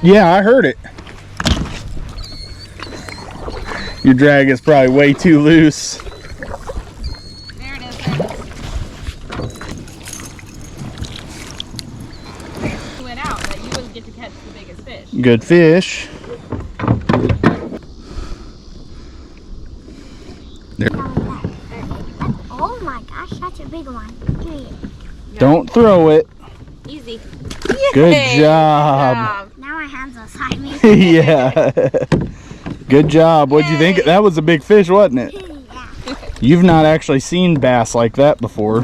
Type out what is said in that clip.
Yeah, I heard it. Your drag is probably way too loose. There it is. There it is. Went out, but you wouldn't get to catch the biggest fish. Good fish. There. Oh my gosh, that's a big one. Give me it. Don't throw it. Easy. Good Yay, job. Now my hands are beside me. Yeah. Good job. What'd you think? That was a big fish, wasn't it? Yeah. You've not actually seen bass like that before.